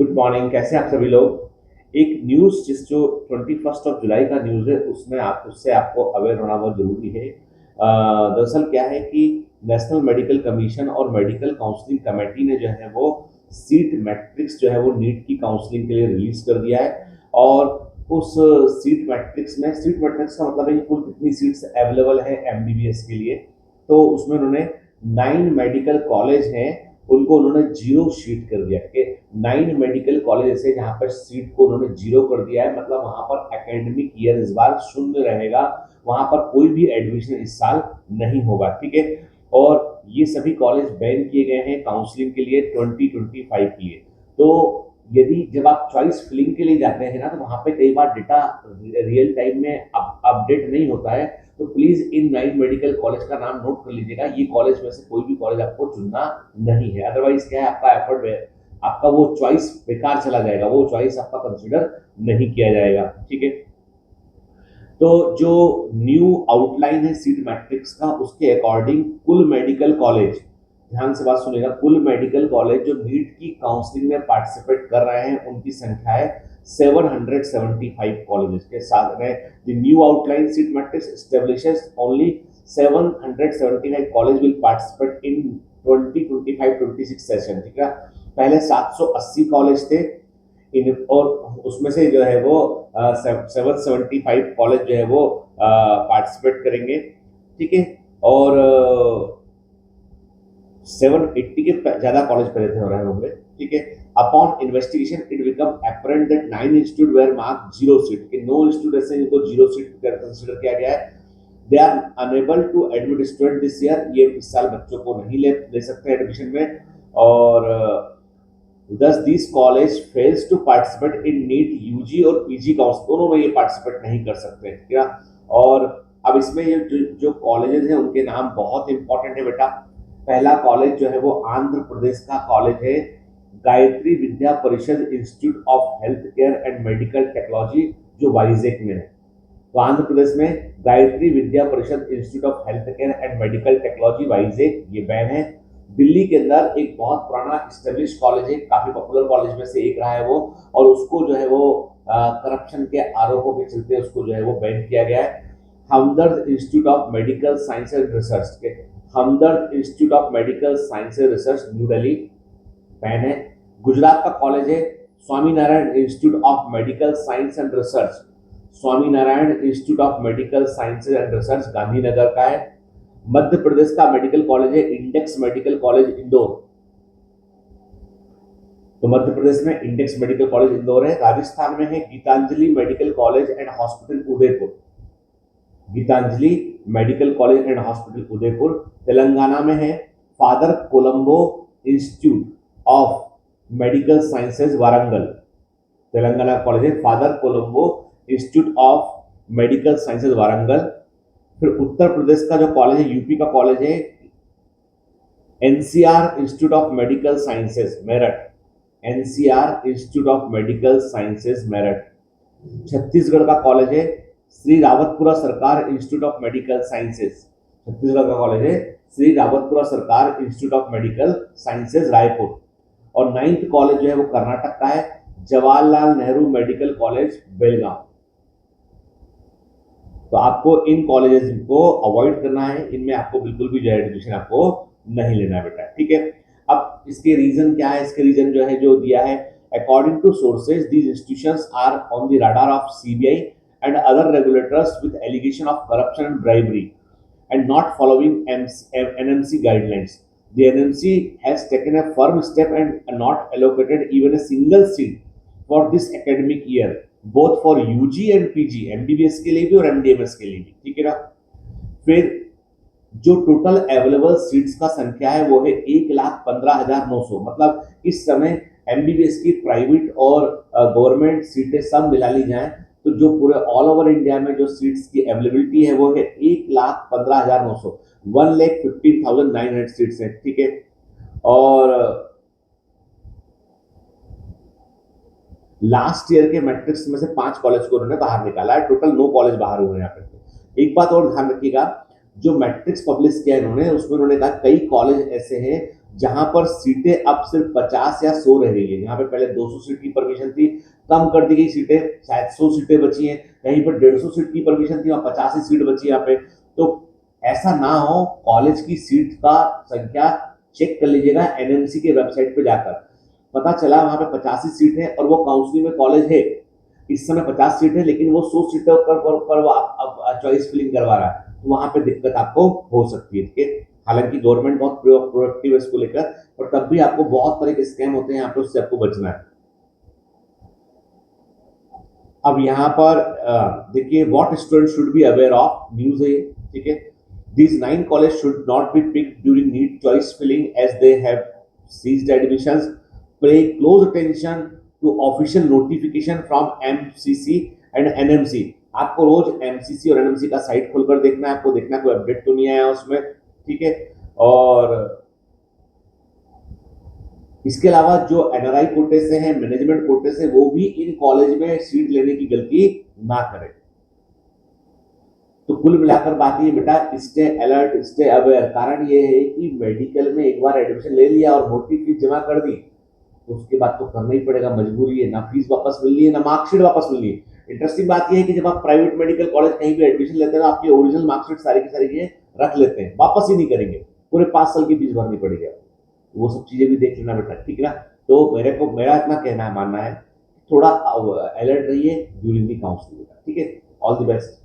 Good morning. कैसे हैं आप सभी लोग। एक न्यूज़ जो 21 जुलाई का न्यूज़ है उसमें आप उससे आपको अवेयर होना बहुत ज़रूरी है। दरअसल क्या है कि नेशनल मेडिकल कमीशन और मेडिकल काउंसलिंग कमेटी ने जो है वो सीट मैट्रिक्स जो है वो नीट की काउंसलिंग के लिए रिलीज कर दिया है। और उस सीट मैट्रिक्स का मतलब है कि कुल कितनी सीट्स अवेलेबल है एमबीबीएस के लिए। तो उसमें उन्होंने 9 मेडिकल कॉलेज हैं, उनको उन्होंने जीरो सीट कर दिया कि 9 मेडिकल कॉलेज है जहाँ पर सीट को उन्होंने जीरो कर दिया है। मतलब वहाँ पर एकेडमिक ईयर इस बार शून्य रहेगा, वहाँ पर कोई भी एडमिशन इस साल नहीं होगा। ठीक है। और ये सभी कॉलेज बैन किए गए हैं काउंसलिंग के लिए 2025 के लिए। तो यदि जब आप चॉइस फिलिंग के लिए जाते हैं ना तो वहाँ पे कई बार डेटा रियल टाइम में अपडेट नहीं होता है। तो प्लीज इन 9 मेडिकल कॉलेज का नाम नोट कर लीजिएगा। ये कॉलेज में से कोई भी कॉलेज आपको चुनना नहीं है, अदरवाइज क्या है आपका एफर्ट, आपका वो चॉइस बेकार चला जाएगा, वो चॉइस आपका कंसिडर नहीं किया जाएगा। ठीक है। तो जो न्यू आउटलाइन है सीट मैट्रिक्स का उसके अकॉर्डिंग कुल मेडिकल कॉलेज, ध्यान से बात सुनिएगा, कुल मेडिकल कॉलेज जो नीट की काउंसलिंग में पार्टिसिपेट कर रहे हैं उनकी संख्या है 775 कॉलेजेस के साथ में। The new outline seat matrix establishes only 775 college will participate in 2025-26 session. ठीक है। पहले 780 कॉलेज थे इन, और उसमें से जो है वो 775 कॉलेज जो है वो पार्टिसिपेट करेंगे। ठीक है। और 780 के ज्यादा कॉलेज पहले थे हो रहे होंगे। ठीक है। Upon investigation it become apparent that 9 institute were mark zero seat, कि 9 इंस्टीट्यूट ऐसे जिनको जीरो सीट कंसीडर किया गया है। They are unable to admit student this year, ये इस साल बच्चों को नहीं ले सकते एडमिशन में। और दस this college fails to participate in NEET UG और पीजी काउंसिल, दोनों में ये पार्टिसिपेट नहीं कर सकते। ठीक है। और अब इसमें ये जो कॉलेजेस हैं उनके नाम बहुत इंपॉर्टेंट है बेटा। पहला कॉलेज जो है वो आंध्र प्रदेश का कॉलेज है, गायत्री विद्या परिषद institute of health care and medical technology, जो वाइजेक में है। तो आंध्र प्रदेश में गायत्री विद्या परिषद institute of health care and medical technology Vizag, ये बैन है। दिल्ली के अंदर एक बहुत पुराना स्टेब्लिश कॉलेज है, काफी पॉपुलर कॉलेज में से एक रहा है वो, और उसको जो है वो करप्शन के आरोपों के चलते उसको जो है वो बैन किया गया है। Hamdard institute of medical science and research के, Hamdard institute of medical science and research new Delhi, ban है। गुजरात का कॉलेज है Swaminarayan institute of medical science and research, Swaminarayan institute of medical sciences and research Gandhinagar का है। मध्य प्रदेश का मेडिकल कॉलेज है इंडेक्स मेडिकल कॉलेज इंदौर, तो मध्य प्रदेश में इंडेक्स मेडिकल कॉलेज इंदौर है। राजस्थान में है Gitanjali medical college and hospital Udaipur, Gitanjali medical college and hospital Udaipur. Telangana में है father Colombo institute of medical sciences Warangal, Telangana college है father Colombo institute of medical sciences Warangal. फिर उत्तर प्रदेश का जो कॉलेज है, यूपी का कॉलेज है NCR institute of medical sciences Meerut, NCR institute of medical sciences Meerut. Chhattisgarh का कॉलेज है श्री रावतपुरा सरकार institute of medical sciences, Chhattisgarh का कॉलेज है श्री रावतपुरा सरकार institute of medical sciences Raipur. और 9th कॉलेज जो है वो कर्नाटक का है जवाहरलाल नेहरू मेडिकल कॉलेज बेलगांव। तो आपको इन कॉलेजेस को अवॉइड करना है, इनमें आपको बिल्कुल भी जो एडमिशन आपको नहीं लेना है बेटा। ठीक है। अब इसके रीजन क्या है, इसके रीजन जो है जो दिया है, according to sources these institutions are on the radar of CBI and other regulators with allegation of corruption and bribery and not following NMC guidelines. The NMC has taken a firm step and not allocated even a single seat for this academic year, both for UG and PG, MBBS के लिए भी और MDMS के लिए भी। ठीक है ना। फिर जो टोटल अवेलेबल सीट्स का संख्या है वो है 1,15,900, मतलब इस समय एमबीबीएस की प्राइवेट और गवर्नमेंट सीटें सब मिला ली जाएं तो जो पूरे ऑल ओवर इंडिया में जो सीट्स की अवेलेबिलिटी है वो है 1,15,900, 1,15,900 सीट्स है। ठीक है। और लास्ट ईयर के मैट्रिक्स में से 5 कॉलेज को उन्होंने बाहर निकाला है, टोटल 9 कॉलेज बाहर हुए हैं यहाँ पे। एक बात और ध्यान रखिएगा, जो मैट्रिक्स पब्लिश किया इन्होंने उसमें उन्होंने कहा कई कॉलेज ऐसे हैं जहां पर सीटें अब सिर्फ 50 या 100 रह गई है। यहाँ पे पहले 200 सीट की परमिशन थी, कम कर दी गई सीटें, शायद 100 सीटें बची हैं। कहीं पर 150 सीट की परमिशन थी, वहां 50 ही सीट बची यहाँ पे। तो ऐसा ना हो, कॉलेज की सीट का संख्या चेक कर लीजिएगा एनएमसी के वेबसाइट पे जाकर। पता चला वहां पे 85 सीट है और वो काउंसलिंग में कॉलेज है, इस समय 50 सीट है, लेकिन वो 100 सीटों पर वो चॉइस फिलिंग करवा रहा है, तो वहां पे दिक्कत आपको हो सकती है। ठीक है, हालांकि गवर्नमेंट बहुत प्रोएक्टिव है इसको लेकर, पर तब भी आपको बहुत तरह के स्कैम होते हैं यहाँ पे, उससे आपको बचना है। अब यहाँ पर देखिए, what student should be aware of, news है ये। ठीक है, these 9 colleges should not be picked during NEET choice filling as they have ceased admissions. Pay close attention to official notification from MCC and NMC. आपको रोज MCC और NMC का site खोलकर देखना है, आपको देखना कोई अपडेट तो नहीं आया उसमें। ठीक है, और इसके अलावा जो एनआरआई कोटे से हैं, मैनेजमेंट कोटे से, वो भी इन कॉलेज में सीट लेने की गलती ना करें। तो कुल मिलाकर बात ये बेटा, स्टे अलर्ट, स्टे अवेयर। कारण ये है कि मेडिकल में एक बार एडमिशन ले लिया और मोटी फीस जमा कर दी, तो उसके बाद तो करना ही पड़ेगा, मजबूरी है, ना फीस वापस मिल रही है, ना मार्कशीट वापस मिल रही है। इंटरेस्टिंग बात यह है कि जब आप प्राइवेट मेडिकल कॉलेज कहीं भी एडमिशन लेते हैं, तो आपकी ओरिजिनल मार्कशीट सारी की सारी रख लेते हैं, वापस ही नहीं करेंगे, पूरे 5 साल की फीस भरनी पड़ेगी। वो सब चीजें भी देख लेना बेटा, ठीक है ना। तो मेरा इतना कहना है, मानना है, थोड़ा अलर्ट रहिए ड्यूरिंग दी काउंसलिंग। ठीक है, ऑल द बेस्ट।